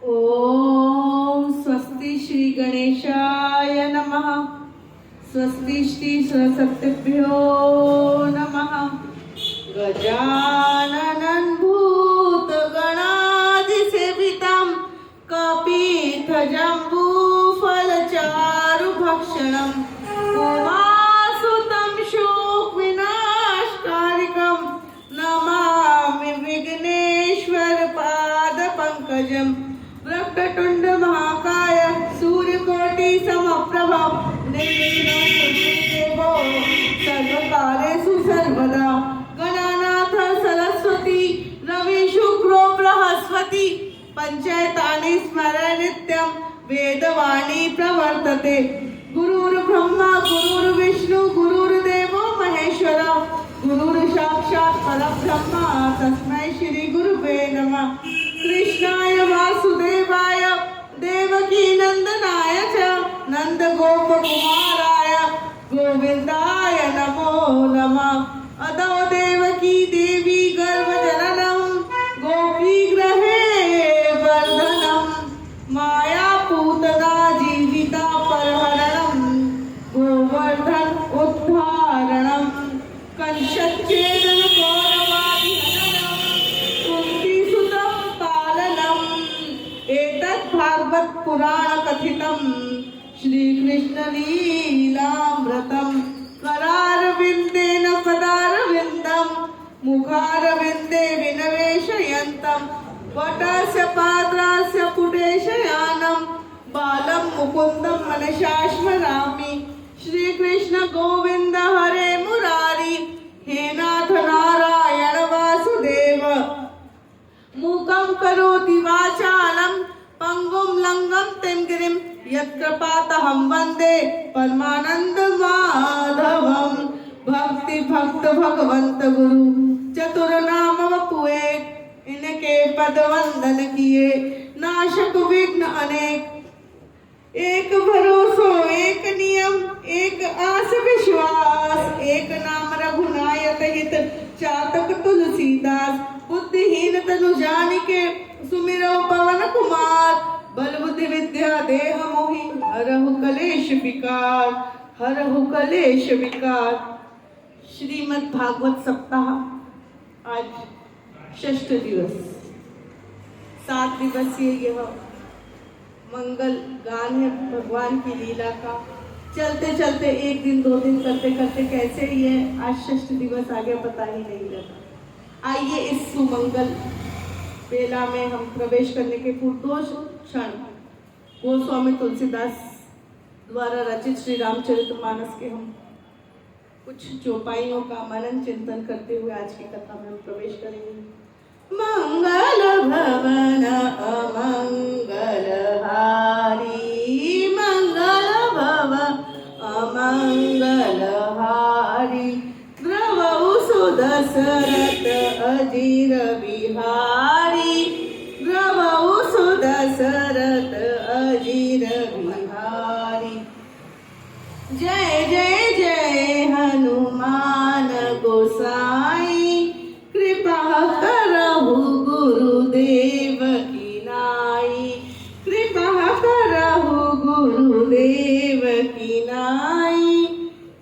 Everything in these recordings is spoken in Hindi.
ओम स्वस्ति श्री गणेशाय नमः। स्वस्ति श्री सरस्वतीभ्यो नमः। गजाननं भूतगणाधिसेवितं कपिध्वजम्बूफलचारुभक्षणं उमासुतं शोकविनाशकारिकं नमामि विघ्नेश्वरपादपङ्कजं। वक्रतुण्ड महाकाय सूर्यकोटि समप्रभ निर्विघ्नं कुरुदेवो सर्वकार्येषु सर्वदा। गणानाथ सरस्वती रवि शुक्रो बृहस्पति पंचायतानि स्मरण नित्यं वेदवाणी प्रवर्तते। गुरुर्ब्रह्मा गुरुर्विष्णु गुरुर्देवो महेश्वर गुरुर् साक्षात् परब्रह्म तस्मै श्री गुरुवे नमः। कृष्णाय वासुदेवाय देवकी नंदनाय च नंद गोप कुमाराय गोविंदाय नमो नमः। अदौ देवकी देवी गर्भजननं गोपी गृहे वर्धनं माया पूतना जीविता परहरणं गोवर्धन उद्धारणं कंसच्छेदन कौरवादिहननं कुन्तीसुतं पालनम्। एतत् भागवत पुराण कथितं श्रीकृष्ण लीलामृतं करारविन्देन पदारविन्दं मुखारविन्दे विनवेशयन्तं वटस्य पात्रस्य पुटेशयानं बालं मुकुन्दं मनसा स्मरामि। श्रीकृष्ण गोविन्द हरे मुरारी हे नाथ नारायण वासुदेव। मूकं करोति वाचालं पंगुं लंघं तिंगिरिं यत्कृपातहं वन्दे परमानंद माधवं। भक्ति भक्त भगवंत गुरु चतुर्नाम वपु एक इनके पद वंदन किए नाशक विघ्न अनेक। एक भरोसो एक नियम एक आस विश्वास एक नाम रघुनायक हित चातक तुलसीदास। बुद्धिहीन तनु जानिके सुमिरो पवन कुमार बल बुद्धि विद्या देह मोहि हरहु कलेश विकार हरहु कलेश विकार। श्रीमद् भागवत सप्ताह आज षष्ठ दिवस 7 दिवसीय यह मंगल गान है भगवान की लीला का। चलते चलते 1 दिन 2 दिन करते करते कैसे ये आज षष्ठ दिवस आ गया पता ही नहीं लगा। आइए इस सुमंगल बेला में हम प्रवेश करने के पूर्व 2 क्षण गोस्वामी तुलसीदास द्वारा रचित श्री रामचरितमानस के हम कुछ चौपाइयों का मनन चिंतन करते हुए आज की कथा में हम प्रवेश करेंगे। मंगल भवन अमंगल हारी मंगल भवन अमंगल हारी द्रवहु सुदशरथ अजीर बिहारी द्रवहु सुदशरथ अजीर बिहारी। जय जय जय हनुमान गोसाई कृपा करहु गुरुदेव की नाई कृपा करहु गुरुदेव की नाई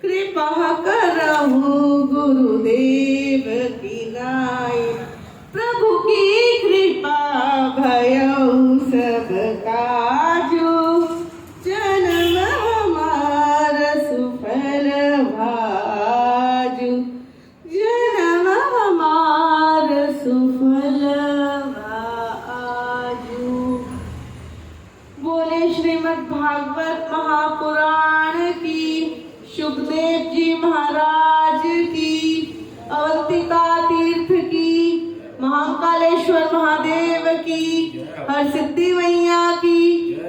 कृपा करहु गुरुदेव की नाई। प्रभु की कृपा भयउ सब काजू जन्म हमार सुफल भाजू जन्म हमार सुफल भाजू। बोले श्रीमद् भागवत महापुराण की सुखदेव जी महाराज की अवंतिका तीर्थ की महाकालेश्वर महादेव की हर सिद्धि मैया की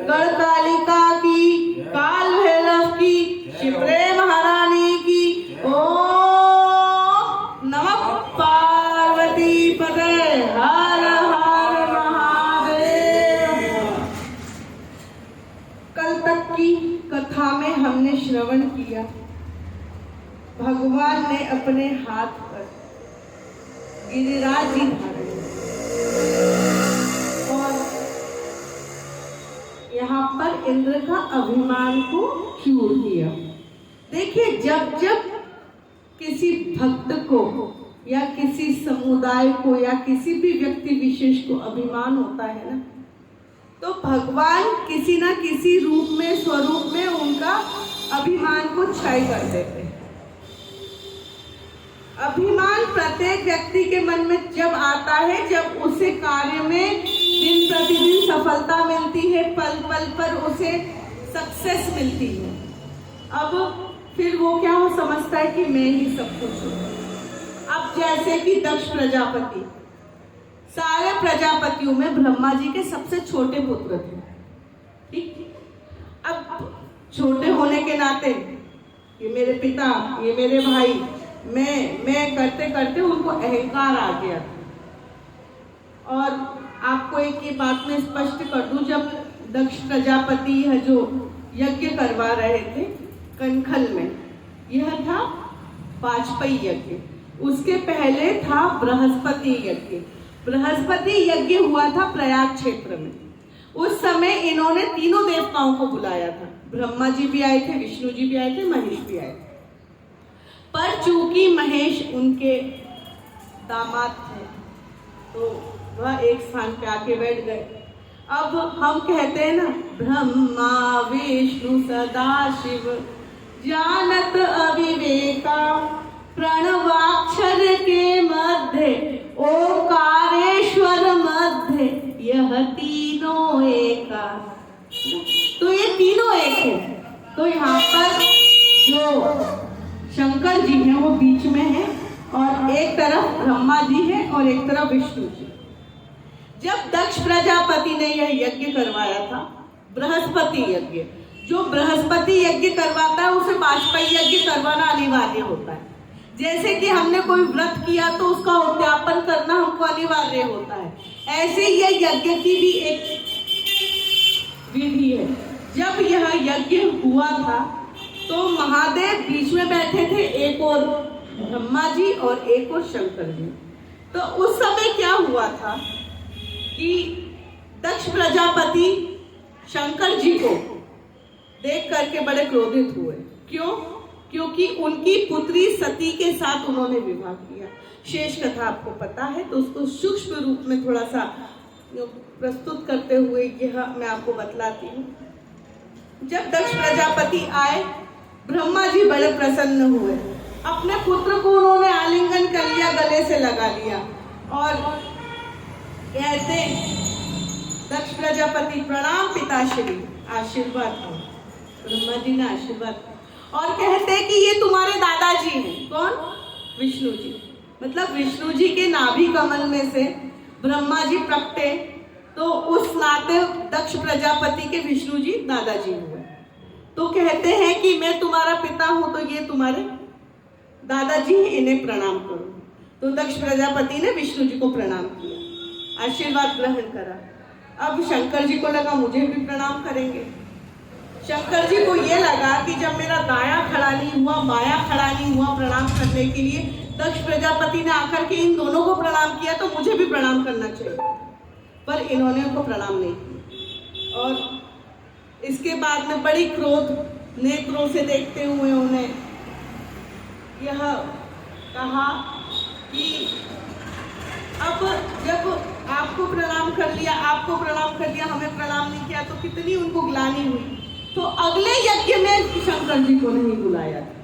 गढ़कालिका की काल भैरव की शिप्रे महारानी की। ओम नमः पार्वती पते हर हर महादेव। कल तक की कथा में हमने श्रवण किया भगवान ने अपने हाथ पर गिरिराज जी धारण और इंद्र का अभिमान को क्यों किया। देखिए, जब जब किसी भक्त को या किसी समुदाय को या किसी भी व्यक्ति विशेष को अभिमान होता है ना, तो भगवान किसी ना किसी रूप में, स्वरूप में उनका अभिमान को क्षय कर देते हैं। अभिमान प्रत्येक व्यक्ति के मन में जब आता है, जब उसे कार्य में दिन प्रतिदिन सफलता मिलती है, पल पल पर उसे सक्सेस मिलती है, अब फिर वो क्या हो समझता है कि मैं ही सब कुछ हूँ। अब जैसे कि दक्ष प्रजापति, सारे प्रजापतियों में ब्रह्मा जी के सबसे छोटे पुत्र थे, ठीक। अब छोटे होने के नाते ये मेरे पिता, ये मेरे भाई, मैं करते करते उनको अहंकार आ गया था। और आपको एक ये बात मैं स्पष्ट कर दूं, जब दक्ष प्रजापति है जो यज्ञ करवा रहे थे कनखल में, यह था वाजपेयी यज्ञ। उसके पहले था बृहस्पति यज्ञ। बृहस्पति यज्ञ हुआ था प्रयाग क्षेत्र में। उस समय इन्होंने तीनों देवताओं को बुलाया था, ब्रह्मा जी भी आए थे, विष्णु जी भी आए थे, महेश भी आए थे। पर चूंकि महेश उनके दामाद थे तो वह एक स्थान पे आके बैठ गए। अब हम कहते हैं ना, ब्रह्मा विष्णु सदा शिव जानत अविवेका, प्रणवाक्षर के मध्य ओंकारेश्वर मध्य यह तीनों एका। तो ये तीनों एक है। तो यहाँ पर जो शंकर जी हैं वो बीच में है, और एक तरफ ब्रह्मा जी है और एक तरफ विष्णु जी। जब दक्ष प्रजापति ने यह यज्ञ करवाया था, बृहस्पति यज्ञ, जो बृहस्पति यज्ञ करवाता है उसे वाजपेयी यज्ञ करवाना अनिवार्य होता है। जैसे कि हमने कोई व्रत किया तो उसका उद्यापन करना हमको अनिवार्य होता है, ऐसे ही यह यज्ञ की भी एक विधि है। जब यह यज्ञ हुआ था तो महादेव बीच में बैठे थे, एक और ब्रह्मा जी और एक और शंकर जी। तो उस समय क्या हुआ था कि दक्ष प्रजापति शंकर जी को देख करके बड़े क्रोधित हुए। क्यों? क्योंकि उनकी पुत्री सती के साथ उन्होंने विवाह किया। शेष कथा आपको पता है, तो उसको सूक्ष्म रूप में थोड़ा सा प्रस्तुत करते हुए यह मैं आपको बतलाती हूँ। जब दक्ष प्रजापति आए, ब्रह्मा जी बड़े प्रसन्न हुए। अपने पुत्र को उन्होंने आलिंगन कर लिया, गले से लगा लिया और कहते, दक्ष प्रजापति प्रणाम पिताश्री, आशीर्वाद दो। ब्रह्मा जी ने आशीर्वाद और कहते कि ये तुम्हारे दादाजी हैं। कौन? विष्णु जी। मतलब विष्णु जी के नाभि कमल में से ब्रह्मा जी प्रकटे, तो उस नाते दक्ष प्रजापति के विष्णु जी दादाजी हुए। तो कहते हैं कि मैं तुम्हारा पिता हूं, तो ये तुम्हारे दादाजी हैं, इन्हें प्रणाम करो। तो दक्ष प्रजापति ने विष्णु जी को प्रणाम किया, आशीर्वाद ग्रहण करा। अब शंकर जी को लगा मुझे भी प्रणाम करेंगे। शंकर जी को ये लगा कि जब मेरा दाया खड़ा नहीं हुआ, बाया खड़ा नहीं हुआ प्रणाम करने के लिए, दक्ष प्रजापति ने आकर के इन दोनों को प्रणाम किया, तो मुझे भी प्रणाम करना चाहिए। पर इन्होंने उनको प्रणाम नहीं किया और इसके बाद में बड़ी क्रोध नेत्रों से देखते हुए उन्हें यह कहा कि अब जब आपको प्रणाम कर लिया, आपको प्रणाम कर लिया, हमें प्रणाम नहीं किया, तो कितनी उनको ग्लानि हुई। तो अगले यज्ञ में शंकर जी को नहीं बुलाया था,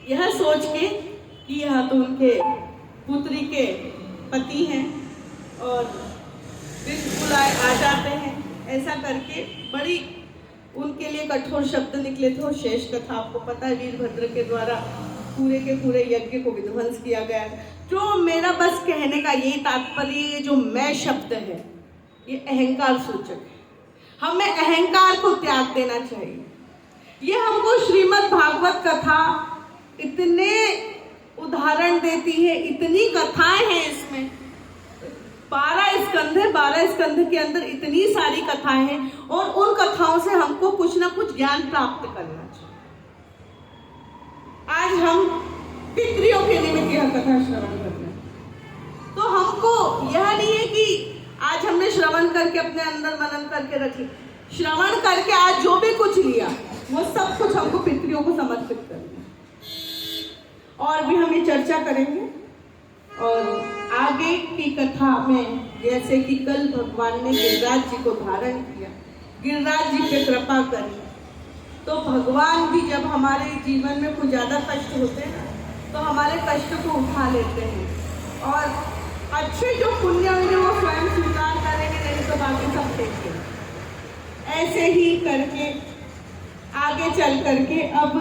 यह सोच के कि यह तो उनके पुत्री के पति हैं और बुलाए आ जाते हैं। ऐसा करके बड़ी उनके लिए कठोर शब्द निकले थे। और शेष कथा आपको पता है, वीरभद्र के द्वारा पूरे के पूरे यज्ञ को विध्वंस किया गया। जो मेरा बस कहने का यही तात्पर्य, ये जो मैं शब्द है ये अहंकार सूचक है। हमें अहंकार को त्याग देना चाहिए। ये हमको श्रीमद् भागवत कथा इतने उदाहरण देती है, इतनी कथाएं हैं इसमें। 12 स्कंध है, 12 स्कंध के अंदर इतनी सारी कथाएं हैं और उन कथाओं से हमको कुछ ना कुछ ज्ञान प्राप्त करना चाहिए। आज हम पितरियों के निमित्त यह कथा श्रवण कर रहे हैं, तो हमको यह नहीं है कि आज हमने श्रवण करके अपने अंदर मनन करके रखी, श्रवण करके आज जो भी कुछ लिया वो सब कुछ हमको पितरियों को समर्पित करना। और भी हम ये चर्चा करेंगे। और आगे की कथा में जैसे कि कल भगवान ने गिरिराज जी को धारण किया, गिरिराज जी पे कृपा करी, तो भगवान भी जब हमारे जीवन में कुछ ज्यादा कष्ट होते हैं तो हमारे कष्ट को उठा लेते हैं और अच्छे जो पुण्य होंगे वो स्वयं स्वीकार करेंगे, नहीं तो बाकी सब देखेंगे। ऐसे ही करके आगे चल करके अब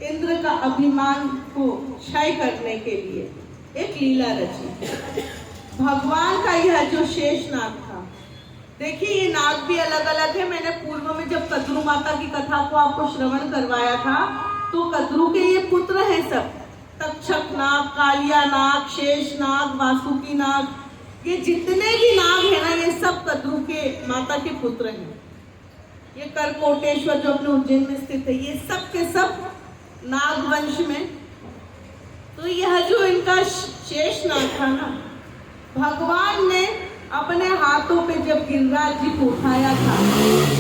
इंद्र का अभिमान को क्षय करने के लिए एक लीला रची। भगवान का यह जो शेष नाग था, देखिए ये नाग भी अलग अलग है। मैंने पूर्व में जब कद्रू माता की कथा को आपको श्रवण करवाया था तो कद्रू के ये पुत्र हैं सब, तक्षक नाग, कालिया नाग, शेष नाग, वासुकी नाग, ये जितने भी नाग है ना ये सब कद्रू के माता के पुत्र हैं। ये करकोटेश्वर जो अपने उज्जैन में स्थित है ये सब के सब नाग वंश में। तो यह जो इनका शेष नाग था ना, भगवान ने अपने हाथों पे जब गिरिराज जी को उठाया था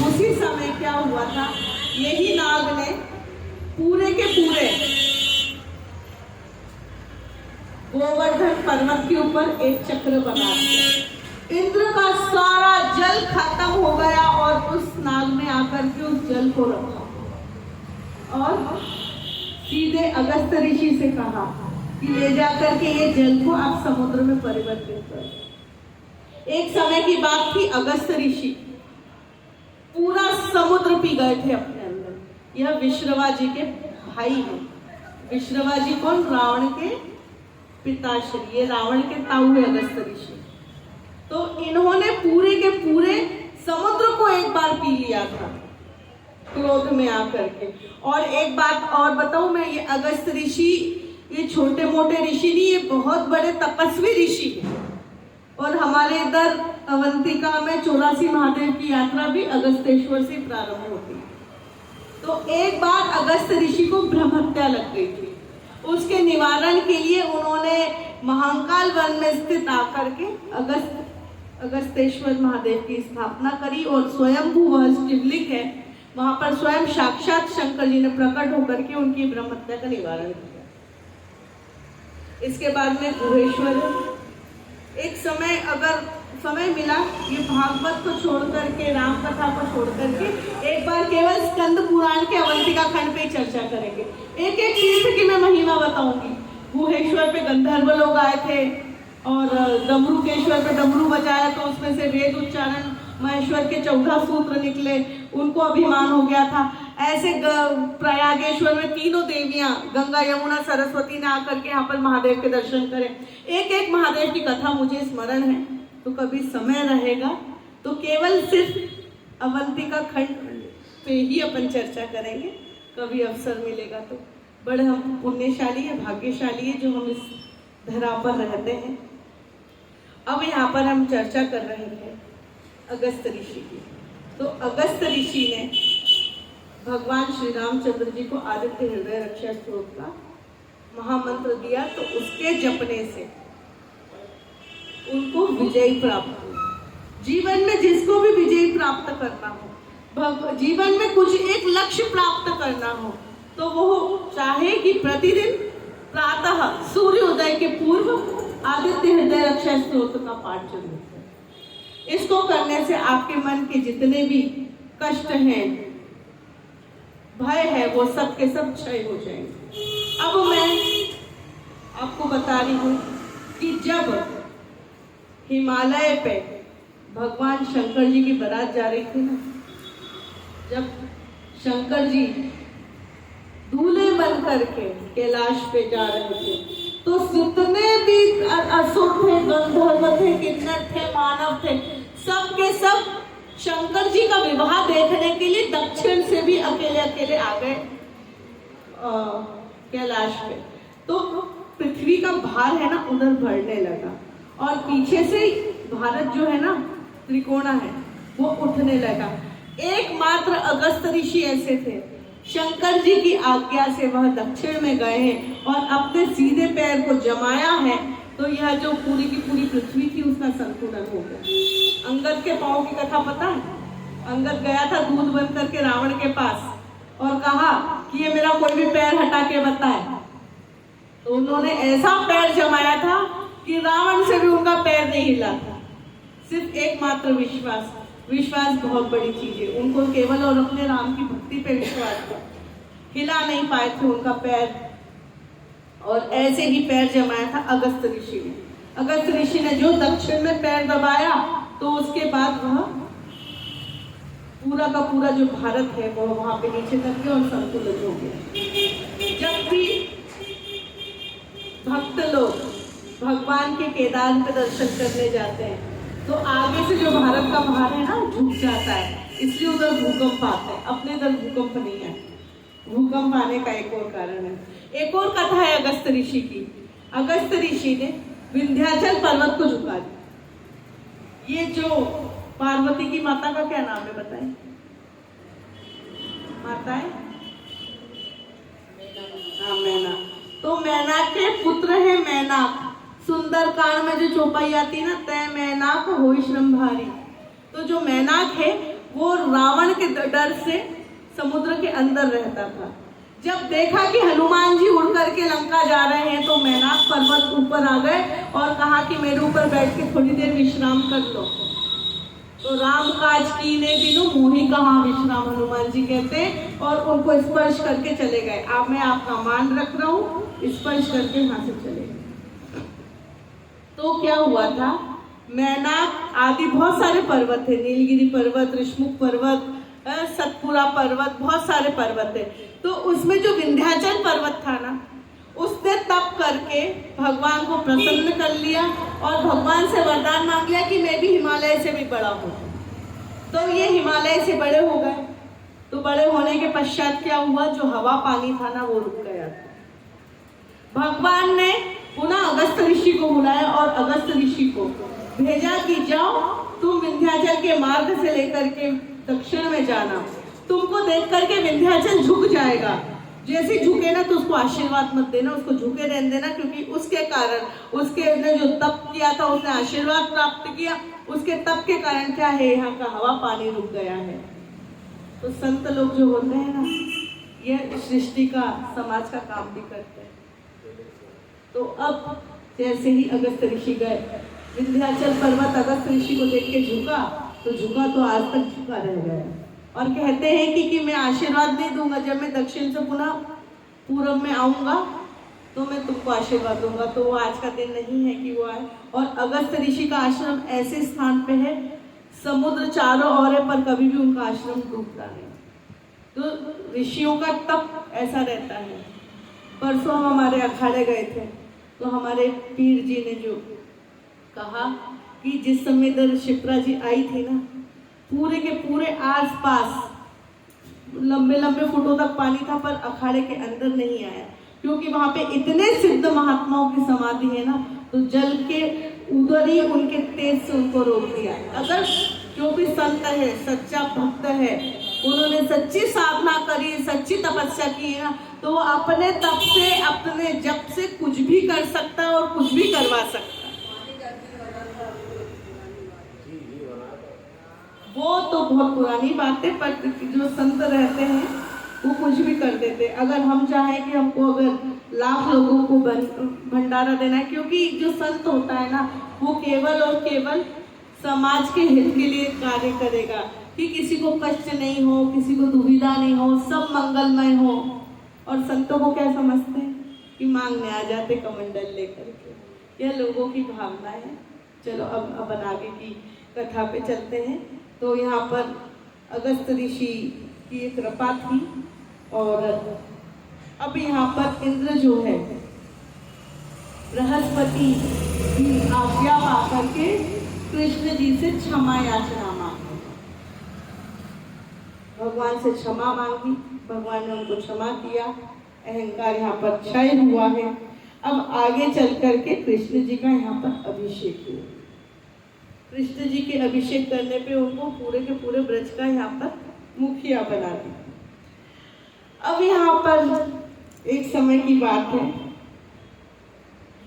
उसी समय क्या हुआ था, यही नाग ने पूरे के पूरे गोवर्धन पर्वत के ऊपर एक चक्र बना दिया। इंद्र का सारा जल खत्म हो गया और उस नाग ने आकर के उस जल को रखा और सीधे अगस्त ऋषि से कहा कि ले जाकर के ये जल को आप समुद्र में परिवर्तित करो। एक समय की बात थी, अगस्त ऋषि पूरा समुद्र पी गए थे अपने अंदर। यह विश्रवा जी के भाई हैं। विश्रवा जी कौन? रावण के पिताश्री, ये रावण के ताऊ है अगस्त ऋषि। तो इन्होंने पूरे के पूरे समुद्र को एक बार पी लिया था क्रोध में आकर के। और एक बात और बताऊं मैं, ये अगस्त ऋषि ये छोटे मोटे ऋषि नहीं, ये बहुत बड़े तपस्वी ऋषि हैं। और हमारे इधर अवंतिका में 84 महादेव की यात्रा भी अगस्तेश्वर से प्रारंभ होती है। तो एक बार अगस्त ऋषि को ब्रह्म हत्या लग गई थी। उसके निवारण के लिए उन्होंने महाकाल वन में स्थित आकर के अगस्तेश्वर महादेव की स्थापना करी और स्वयंभू वह शिवलिंग है, वहां पर स्वयं साक्षात शंकर जी ने प्रकट होकर के उनकी ब्रह्म हत्या का निवारण किया। इसके बाद में गुहेश्वर है। एक समय अगर समय मिला ये भागवत को छोड़ करके, राम कथा को छोड़ करके एक बार केवल स्कंद पुराण के अवंतिका खंड पे चर्चा करेंगे। एक एक तीर्थ की मैं महिमा बताऊंगी। गुहेश्वर पे गंधर्व लोग आए थे और डमरूकेश्वर पे डमरू बजाया तो उसमें से वेद उच्चारण महेश्वर के 14 सूत्र निकले, उनको अभिमान हो गया था। ऐसे प्रयागेश्वर में तीनों देवियां गंगा यमुना सरस्वती ने आकर के यहाँ पर महादेव के दर्शन करें। एक एक महादेव की कथा मुझे स्मरण है, तो कभी समय रहेगा तो केवल सिर्फ अवंतिका खंड पे ही अपन चर्चा करेंगे। कभी अवसर मिलेगा तो। बड़े हम पुण्यशाली है, भाग्यशाली है जो हम इस धरा पर रहते हैं। अब यहाँ पर हम चर्चा कर रहे हैं अगस्त ऋषि की। तो अगस्त ऋषि ने भगवान श्री रामचंद्र जी को आदित्य हृदय रक्षा स्तोत्र का महामंत्र दिया, तो उसके जपने से उनको विजय प्राप्त हुई। जीवन में जिसको भी विजय प्राप्त करना हो, जीवन में कुछ एक लक्ष्य प्राप्त करना हो, तो वो चाहे कि प्रतिदिन प्रातः सूर्योदय के पूर्व आदित्य हृदय रक्षा स्तोत्र का पाठ जरूर करें। इसको करने से आपके मन के जितने भी कष्ट हैं, भय है, वो सब के सब क्षय हो जाएंगे। अब मैं आपको बता रही हूँ कि जब हिमालय पे भगवान शंकर जी की बारात जा रही थी ना, जब शंकर जी दूल्हे बन करके कैलाश पे जा रहे थे, तो जितने भी असुर थे, गंधर्व थे, किन्नर थे, मानव थे, सब के सब शंकर जी का विवाह देखने के लिए दक्षिण से भी अकेले अकेले आ गए कैलाश पे। तो पृथ्वी का भार है ना उधर बढ़ने लगा और पीछे से भारत जो है ना त्रिकोणा है वो उठने लगा। एकमात्र अगस्त ऋषि ऐसे थे, शंकर जी की आज्ञा से वह दक्षिण में गए हैं और अपने सीधे पैर को जमाया है, तो यह जो पूरी की पूरी पृथ्वी थी उसका संतुलन हो गया। अंगद के पाँव की कथा पता है? अंगद गया था दूध बन करके रावण के पास और कहा कि ये मेरा कोई भी पैर हटा के बताए। तो उन्होंने ऐसा पैर जमाया था कि रावण से भी उनका पैर नहीं हिला था। सिर्फ एकमात्र विश्वास, विश्वास बहुत बड़ी चीज है। उनको केवल और अपने राम की भक्ति पे विश्वास था, हिला नहीं पाए थे उनका पैर। और ऐसे ही पैर जमाया था अगस्त ऋषि ने। अगस्त ऋषि ने जो दक्षिण में पैर दबाया तो उसके बाद वह पूरा का पूरा जो भारत है वो वहां पे नीचे तक गया और संतुलित हो गया। जब भी भक्त लोग भगवान के केदार पे दर्शन करने जाते हैं तो आगे से जो भारत का भार है ना झुक जाता है, इसलिए उधर भूकंप आता है। अपने इधर भूकंप नहीं है। भूकंप आने का एक और कारण है, एक और कथा है अगस्त ऋषि की। अगस्त ऋषि ने विंध्याचल पर्वत को झुका दिया। ये जो पार्वती की माता का क्या नाम है बताएं? माता है मैना। तो मैना के पुत्र है मैनाक। सुंदरकांड में जो चौपाई आती है ना, तय मैनाक होई श्रमभारी। तो जो मैनाक है वो रावण के डर से समुद्र के अंदर रहता था। जब देखा कि हनुमान जी उड़ करके लंका जा रहे हैं तो मैनाक पर्वत ऊपर आ गए और कहा कि मेरे ऊपर बैठ के थोड़ी देर विश्राम कर लो। तो राम काज कीने बिनु मोहि कहाँ विश्राम, हनुमान जी कहते और उनको स्पर्श करके चले गए। आप मैं आपका मान रख रहा हूँ, स्पर्श करके यहाँ से चले गए। तो क्या हुआ था, मैनाक आदि बहुत सारे पर्वत है, नीलगिरी पर्वत, ऋषमुख पर्वत, सतपुरा पर्वत, बहुत सारे पर्वत है। तो उसमें जो विंध्याचल पर्वत था ना, उसने तप करके भगवान को प्रसन्न कर लिया और भगवान से वरदान मांग लिया कि मैं भी हिमालय से भी बड़ा हूँ। तो ये हिमालय से बड़े हो गए। तो बड़े होने के पश्चात क्या हुआ, जो हवा पानी था ना वो रुक गया था। भगवान ने पुनः अगस्त ऋषि को बुलाया और अगस्त ऋषि को भेजा कि जाओ तुम विंध्याचल के मार्ग से लेकर के दक्षिण में जाना, तुमको देख करके विंध्याचल झुक जाएगा। जैसे झुके ना तो उसको आशीर्वाद मत देना, उसको झुके रहने देना, क्योंकि उसके कारण उसके ने जो तप किया था उसने आशीर्वाद प्राप्त किया। उसके तप के कारण क्या है, यहाँ का हवा पानी रुक गया है। तो संत लोग जो होते हैं ना, ये सृष्टि का समाज का काम भी करते हैं। तो अब जैसे ही अगस्त ऋषि गए, विंध्याचल पर्वत अगस्त ऋषि को देख के झुका तो आज तक झुका रह गया। और कहते हैं कि मैं आशीर्वाद नहीं दूंगा, जब मैं दक्षिण से पुनः पूर्व में आऊंगा तो मैं तुमको आशीर्वाद दूंगा। तो वो आज का दिन नहीं है कि वो आए। और अगस्त ऋषि का आश्रम ऐसे स्थान पे है, समुद्र चारों ओर है, पर कभी भी उनका आश्रम डूबता नहीं। तो ऋषियों का तप ऐसा रहता है। परसों हम हमारे अखाड़े गए थे तो हमारे पीर जी ने जो कहा कि जिस समय इधर शिप्रा जी आई थी ना, पूरे के पूरे आसपास लंबे लंबे फुटों तक पानी था, पर अखाड़े के अंदर नहीं आया, क्योंकि वहां पे इतने सिद्ध महात्माओं की समाधि है ना, तो जल के उधर ही उनके तेज से उनको रोक दिया। अगर जो भी संत है, सच्चा भक्त है, उन्होंने सच्ची साधना करी, सच्ची तपस्या की है ना, तो वो अपने तप से, अपने जप से कुछ भी कर सकता है और कुछ भी करवा सकता है। वो तो बहुत पुरानी बात है, पर जो संत रहते हैं वो कुछ भी कर देते। अगर हम चाहें कि हमको अगर लाख लोगों को भंडारा देना है, क्योंकि जो संत होता है ना, वो केवल और केवल समाज के हित के लिए कार्य करेगा कि किसी को कष्ट नहीं हो, किसी को दुविधा नहीं हो, सब मंगलमय हो। और संतों को क्या समझते हैं कि मांगने आ जाते कमंडल लेकर के। यह लोगों की भावना है। चलो अब आगे की कथा पे चलते हैं। तो यहाँ पर अगस्त ऋषि की एक कृपा थी और अब यहाँ पर इंद्र जो है बृहस्पति की आज्ञा पाकर के कृष्ण जी से क्षमा याचना मांगी, भगवान से क्षमा मांगी। भगवान ने उनको क्षमा किया, अहंकार यहाँ पर क्षय हुआ है। अब आगे चल करके कृष्ण जी का यहाँ पर अभिषेक हुआ। कृष्ण जी के अभिषेक करने पे उनको पूरे के पूरे ब्रज का यहाँ पर मुखिया बना दिया। अब यहाँ पर एक समय की बात है,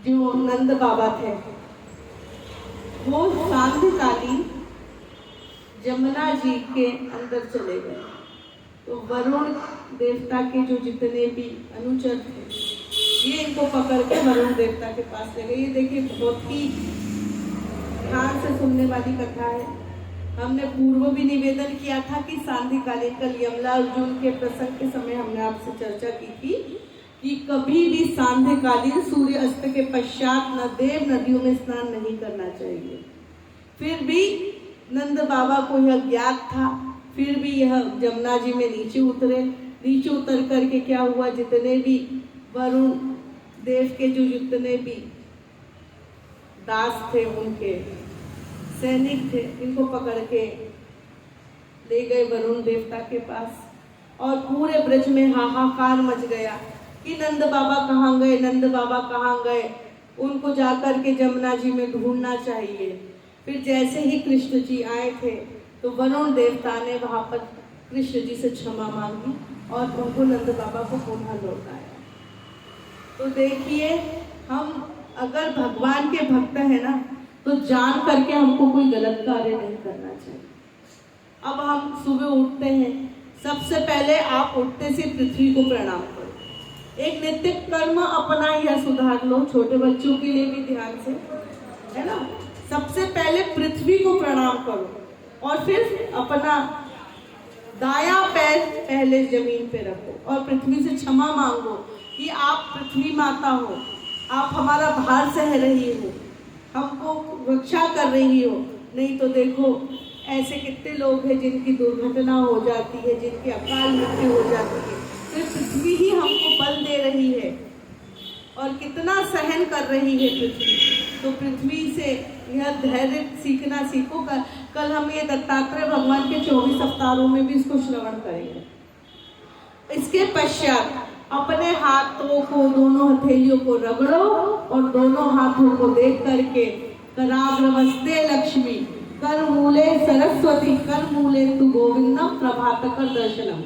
जो नंद बाबा थे वो सांध्यकालीन जमुना जी के अंदर चले गए। तो वरुण देवता के जो जितने भी अनुचर थे ये इनको पकड़ के वरुण देवता के पास ले गए। ये देखिए बहुत ही ध्यान से सुनने वाली कथा है। हमने पूर्व भी निवेदन किया था कि सांध्यकालीन कल यमला अर्जुन के प्रसंग के समय हमने आपसे चर्चा की थी कि कभी भी सांध्यकालीन सूर्य अस्त के पश्चात न देव नदियों में स्नान नहीं करना चाहिए। फिर भी नंद बाबा को यह ज्ञात था, फिर भी यह जमुना जी में नीचे उतरे। नीचे उतर करके क्या हुआ, जितने भी वरुण देव के जो जितने भी दास थे, उनके सैनिक थे, इनको पकड़ के ले गए वरुण देवता के पास। और पूरे ब्रज में हाहाकार मच गया कि नंद बाबा कहाँ गए, नंद बाबा कहाँ गए, उनको जाकर के जमुना जी में ढूंढना चाहिए। फिर जैसे ही कृष्ण जी आए थे तो वरुण देवता ने वहाँ पर कृष्ण जी से क्षमा मांगी और उनको नंद बाबा को पुनः लौटाया। तो देखिए, हम अगर भगवान के भक्त है ना, तो जान करके हमको कोई गलत कार्य नहीं करना चाहिए। अब हम सुबह उठते हैं, सबसे पहले आप उठते से पृथ्वी को प्रणाम करो। एक नित्य कर्म अपना यह सुधार लो, छोटे बच्चों के लिए भी ध्यान से, है ना। सबसे पहले पृथ्वी को प्रणाम करो और फिर अपना दायां पैर पहले जमीन पे रखो और पृथ्वी से क्षमा मांगो कि आप पृथ्वी माता हो, आप हमारा भार सह रही हो, हमको रक्षा कर रही हो। नहीं तो देखो ऐसे कितने लोग हैं जिनकी दुर्घटना हो जाती है, जिनकी अकाल मृत्यु हो जाती है। फिर पृथ्वी ही हमको बल दे रही है और कितना सहन कर रही है पृथ्वी। तो पृथ्वी से यह धैर्य सीखना सीखो। कल हम ये दत्तात्रेय भगवान के 24 अवतारों में भी इसको श्रवण करेंगे। इसके पश्चात अपने हाथों को, दोनों हथेलियों को रगड़ो और दोनों हाथों को देख करके कराग्रवस्ते लक्ष्मी कर मूले सरस्वती कर मूले तु गोविंदम प्रभातकर दर्शनम।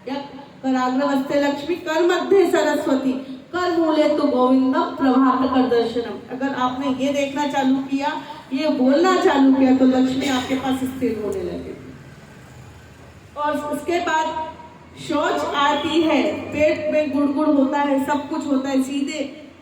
या कराग्रवस्ते लक्ष्मी कर मध्य सरस्वती कर मूले तो गोविंदम प्रभातकर दर्शनम। अगर आपने ये देखना चालू किया, ये बोलना चालू किया, तो लक्ष्मी आपके पास स्थिर होने लगे। और उसके बाद शौच आती है, पेट में गुड़गुड़ होता है, सब कुछ होता है, सीधे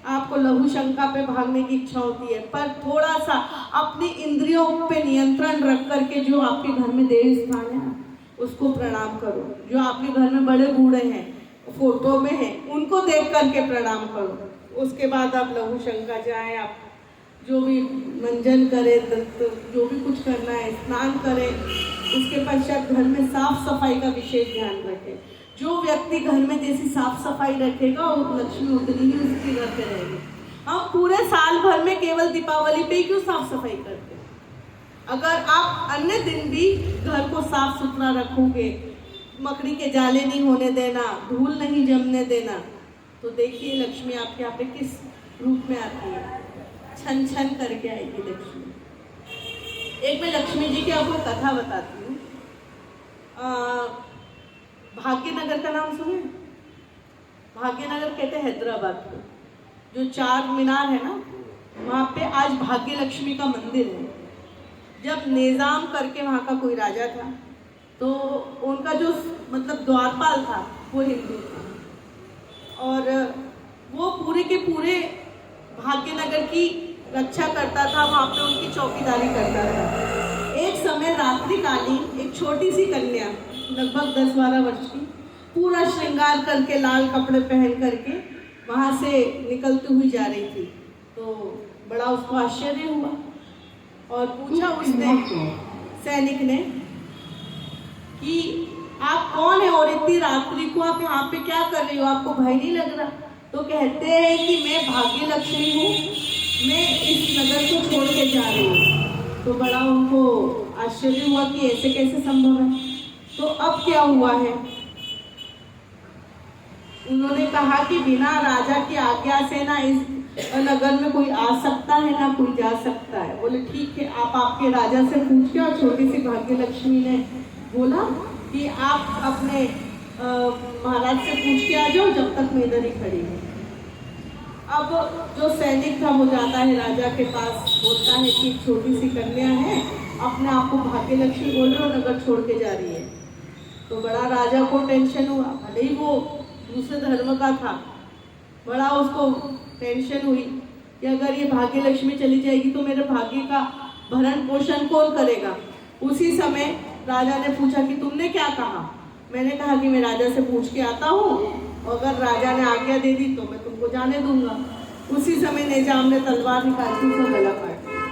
आपको लघु शंका पे भागने की इच्छा होती है। पर थोड़ा सा अपनी इंद्रियों पे नियंत्रण रख करके जो आपके घर में देव स्थान है ना, उसको प्रणाम करो। जो आपके घर में बड़े बूढ़े हैं, फोटो में है, उनको देख करके प्रणाम करो। उसके बाद आप लघु शंका जाए, आप जो भी मंजन करें, जो भी कुछ करना है, स्नान करें। उसके पश्चात घर में साफ सफाई का विशेष ध्यान रखें। जो व्यक्ति घर में जैसी साफ सफाई रखेगा और लक्ष्मी उतनी ही उसके घर पे रहेगी। हम पूरे साल भर में केवल दीपावली पे ही क्यों साफ सफाई करते हैं? अगर आप अन्य दिन भी घर को साफ सुथरा रखोगे, मकड़ी के जाले नहीं होने देना, धूल नहीं जमने देना, तो देखिए लक्ष्मी आपके यहाँ पे किस रूप में आती है, छन छन करके आएगी लक्ष्मी। एक मैं लक्ष्मी जी की आपको कथा बताती हूँ। भाग्यनगर का नाम सुने? भाग्यनगर कहते हैं हैदराबाद को। जो चार मीनार है ना, वहाँ पे आज भाग्य लक्ष्मी का मंदिर है। जब निजाम करके वहाँ का कोई राजा था, तो उनका जो मतलब द्वारपाल था वो हिंदू था और वो पूरे के पूरे भाग्यनगर की रक्षा करता था, वहाँ पे उनकी चौकीदारी करता था। एक समय रात्रिकालीन एक छोटी सी कन्या लगभग 10-12 वर्ष की, पूरा श्रृंगार करके लाल कपड़े पहन करके वहाँ से निकलती हुई जा रही थी। तो बड़ा उसको आश्चर्य हुआ और पूछा उसने सैनिक ने कि आप कौन है और इतनी रात्रि को आप यहाँ पे क्या कर रही हो, आपको भय नहीं लग रहा? तो कहते हैं कि मैं भाग्य लक्ष्मी हूँ, मैं इस नगर को छोड़ के जा रही हूँ। तो बड़ा उनको आश्चर्य हुआ कि ऐसे कैसे संभव है। तो अब क्या हुआ है, उन्होंने कहा कि बिना राजा की आज्ञा से ना इस नगर में कोई आ सकता है ना कोई जा सकता है। बोले ठीक है, आप आपके राजा से पूछ के। और छोटी सी भाग्य लक्ष्मी ने बोला कि आप अपने महाराज से पूछ के आ जाओ, जब तक मैं इधर ही खड़ी हूँ। अब जो सैनिक था वो जाता है राजा के पास, बोलता है कि छोटी सी कन्या है, अपने आप को भाग्य लक्ष्मी बोल रहे हो, नगर छोड़ के जा रही है। तो बड़ा राजा को टेंशन हुआ, भले ही वो दूसरे धर्म का था, बड़ा उसको टेंशन हुई कि अगर ये भाग्य लक्ष्मी चली जाएगी तो मेरे भाग्य का भरण पोषण कौन करेगा। उसी समय राजा ने पूछा कि तुमने क्या कहा। मैंने कहा कि मैं राजा से पूछ के आता हूँ, अगर राजा ने आज्ञा दे दी तो मैं तुमको जाने दूंगा। उसी समय निजाम ने तलवार निकाली, उसको गला काट दिया।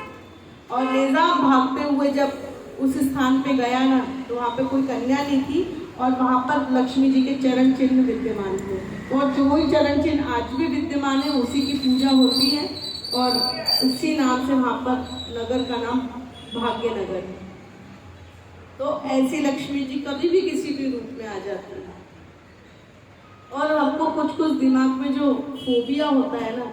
और निजाम भागते हुए जब उस स्थान पे गया ना, तो वहाँ पे कोई कन्या नहीं थी और वहाँ पर लक्ष्मी जी के चरण चिन्ह विद्यमान थे। और जो वही चरण चिन्ह आज भी विद्यमान है, उसी की पूजा होती है और उसी नाम से वहाँ पर नगर का नाम भाग्य नगर है। तो ऐसी लक्ष्मी जी कभी भी किसी भी रूप में आ जाती है। और हमको कुछ कुछ दिमाग में जो फोबिया होता है ना,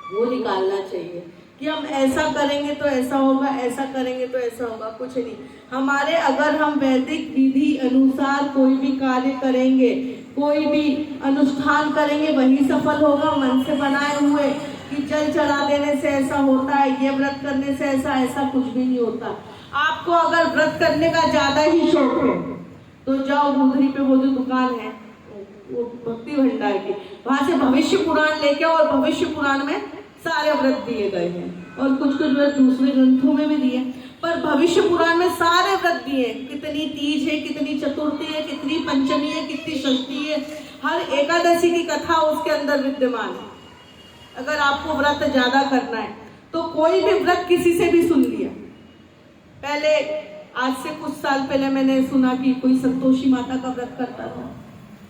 वो निकालना चाहिए कि हम ऐसा करेंगे तो ऐसा होगा, ऐसा करेंगे तो ऐसा होगा। कुछ नहीं, हमारे अगर हम वैदिक विधि अनुसार कोई भी कार्य करेंगे, कोई भी अनुष्ठान करेंगे, वही सफल होगा। मन से बनाए हुए कि जल चढ़ा देने से ऐसा होता है, ये व्रत करने से ऐसा कुछ भी नहीं होता। आपको अगर व्रत करने का ज्यादा ही शौक है तो जाओ गुंदरी पे, वो जो दुकान है वो भक्ति भंडार की, वहां से भविष्य पुराण लेके आओ। और भविष्य पुराण में सारे व्रत दिए गए हैं और कुछ कुछ व्रत दूसरे ग्रंथों में भी दिए, पर भविष्य पुराण में सारे व्रत दिए। कितनी तीज है, कितनी चतुर्थी है, कितनी पंचमी है, कितनी षष्ठी है, हर एकादशी की कथा उसके अंदर विद्यमान है। अगर आपको व्रत ज्यादा करना है तो कोई भी व्रत किसी से भी सुन लिया। पहले आज से कुछ साल पहले मैंने सुना कि कोई संतोषी माता का व्रत करता था।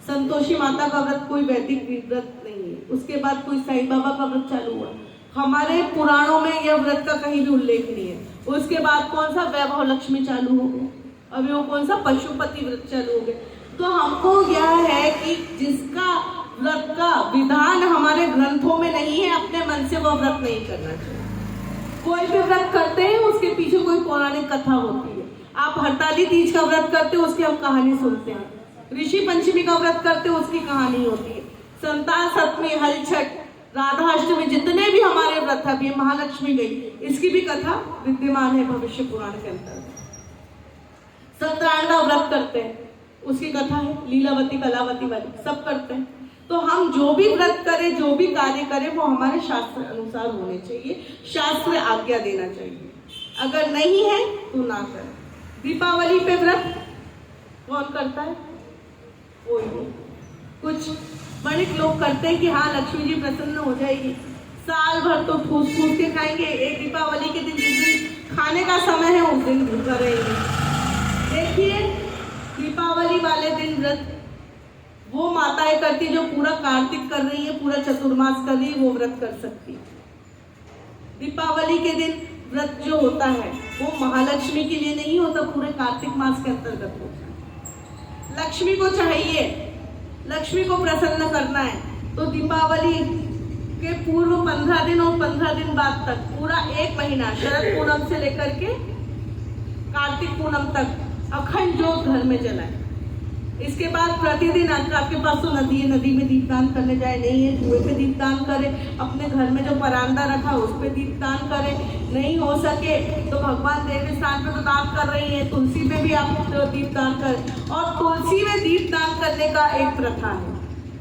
संतोषी माता का व्रत कोई वैदिक व्रत नहीं है। उसके बाद कोई साईं बाबा का व्रत चालू हुआ। हमारे पुराणों में यह व्रत का कहीं भी उल्लेख नहीं है। उसके बाद कौन सा वैभव लक्ष्मी चालू हो गया, अभी वो कौन सा पशुपति व्रत चालू हो गया। तो हमको यह है कि जिसका व्रत का विधान हमारे ग्रंथों में नहीं है, अपने मन से वह व्रत नहीं करना चाहिए। कोई भी व्रत करते हैं उसके पीछे कोई पौराणिक कथा होती है। आप हरताली तीज का व्रत करते हो, उसकी हम कहानी सुनते हैं। ऋषि पंचमी का व्रत करते हो, उसकी कहानी होती है। संतान सप्तमी, हल छठ, राधाष्टमी, जितने भी हमारे व्रत है, अभी महालक्ष्मी गई, इसकी भी कथा विद्यमान है भविष्य पुराण के अंतर्गत। सत्यनारायण का व्रत करते हैं, उसकी कथा है, लीलावती कलावती वाली, सब करते हैं। तो हम जो भी व्रत करें, जो भी कार्य करें, वो हमारे शास्त्र अनुसार होने चाहिए, शास्त्र आज्ञा देना चाहिए। अगर नहीं है तो ना करें। दीपावली पे व्रत कौन करता है? कोई नहीं। कुछ बड़े लोग करते हैं कि हाँ लक्ष्मी जी प्रसन्न हो जाएगी, साल भर तो ठूस ठूस के खाएंगे, एक दीपावली के दिन जिस दिन खाने का समय है उस दिन भूखा रहेंगे। देखिए, दीपावली वाले दिन व्रत वो माताएं करती जो पूरा कार्तिक कर रही है, पूरा चतुर्मास कर रही है, वो व्रत कर सकती है। दीपावली के दिन व्रत जो होता है वो महालक्ष्मी के लिए नहीं होता, पूरे कार्तिक मास के अंतर्गत होता है। लक्ष्मी को चाहिए, लक्ष्मी को प्रसन्न करना है, तो दीपावली के पूर्व 15 दिन और 15 दिन बाद तक पूरा एक महीना, शरद पूनम से लेकर के कार्तिक पूनम तक अखंड ज्योत घर में जलाए। इसके बाद प्रतिदिन आपके पास तो नदी है, नदी में दीपदान करने जाए, नहीं है कुएं पे दीपदान करे, अपने घर में जो परांदा रखा उस पे दीपदान करे, नहीं हो सके तो भगवान देव स्थान पे तो दान कर रही है, तुलसी पे भी आप दीपदान करें। और तुलसी में दीपदान करने का एक प्रथा है,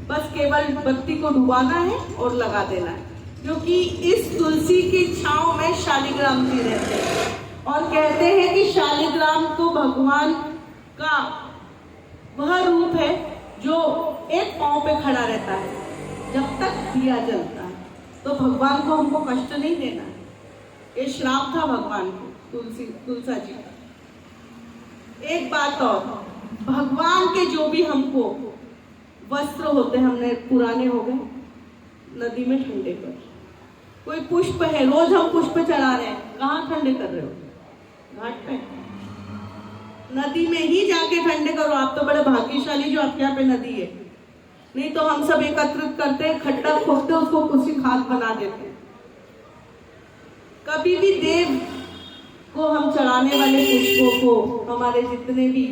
बस केवल बत्ती को डुबाना है और लगा देना है, क्योंकि इस तुलसी की छांव में शालिग्राम जी रहते हैं। और कहते हैं कि शालिग्राम तो भगवान का वह रूप है जो एक पांव पे खड़ा रहता है जब तक दिया जलता है। तो भगवान को हमको कष्ट नहीं देना है, ये श्राप था भगवान को, तुलसा जी का। एक बात और, भगवान के जो भी हमको वस्त्र होते हैं, हमने पुराने हो गए नदी में ठंडे कर, कोई पुष्प है, रोज हम पुष्प चढ़ा रहे हैं, कहाँ ठंडे कर रहे हो? घाट पे, नदी में ही जाके ठंडे करो। आप तो बड़े भाग्यशाली जो आपके यहाँ पे नदी है, नहीं तो हम सब एकत्रित करते हैं, खड्डा खोदते हैं, उसको कुछ खाद बना देते हैं। कभी भी देव को हम चढ़ाने वाले पुष्पों को, हमारे जितने भी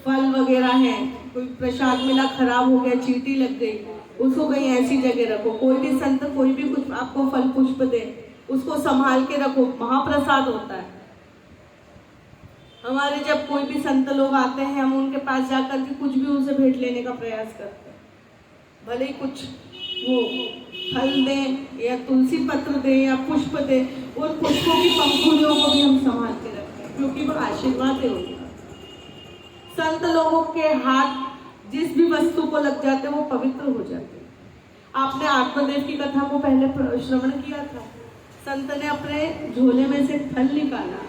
फल वगैरह हैं, कोई प्रसाद मिला खराब हो गया, चींटी लग गई, उसको कहीं ऐसी जगह रखो। कोई भी संत कोई भी कुछ आपको फल पुष्प दे, उसको संभाल के रखो, महाप्रसाद होता है। हमारे जब कोई भी संत लोग आते हैं, हम उनके पास जाकर के कुछ भी उनसे भेंट लेने का प्रयास करते हैं, भले ही कुछ वो फल दें या तुलसी पत्र दें या पुष्प दें, उन पुष्पों की पंखुड़ियों को भी हम संभाल के रखते हैं, क्योंकि वो आशीर्वाद है उनका। संत लोगों के हाथ जिस भी वस्तु को लग जाते हैं वो पवित्र हो जाते हैं। आपने आत्मदेव की कथा को पहले श्रवण किया था। संत ने अपने झोले में से फल निकाला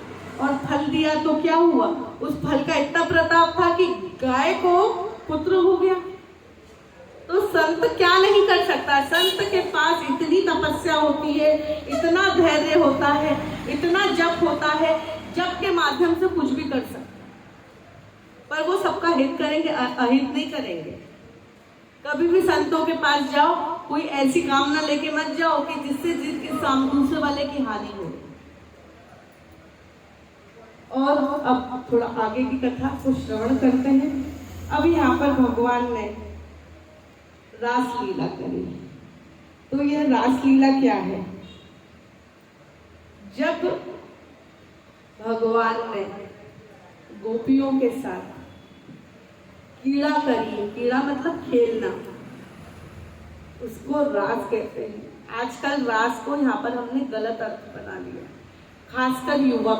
और फल दिया तो क्या हुआ, उस फल का इतना प्रताप था कि गाय को पुत्र हो गया। तो संत क्या नहीं कर सकता, संत के पास इतनी तपस्या होती है, इतना धैर्य होता है, इतना जप होता है, जप के माध्यम से कुछ भी कर सकता, पर वो सबका हित करेंगे, अहित नहीं करेंगे। कभी भी संतों के पास जाओ, कोई ऐसी कामना लेके मत जाओ कि जिससे दूसरे वाले की हानि हो। और अब थोड़ा आगे की कथा को श्रवण करते हैं। अब यहाँ पर भगवान ने रास लीला करी। तो यह रास लीला क्या है? जब भगवान ने गोपियों के साथ कीड़ा करी, कीड़ा मतलब खेलना, उसको रास कहते हैं। आजकल रास को यहाँ पर हमने गलत अर्थ बना लिया, खासकर युवक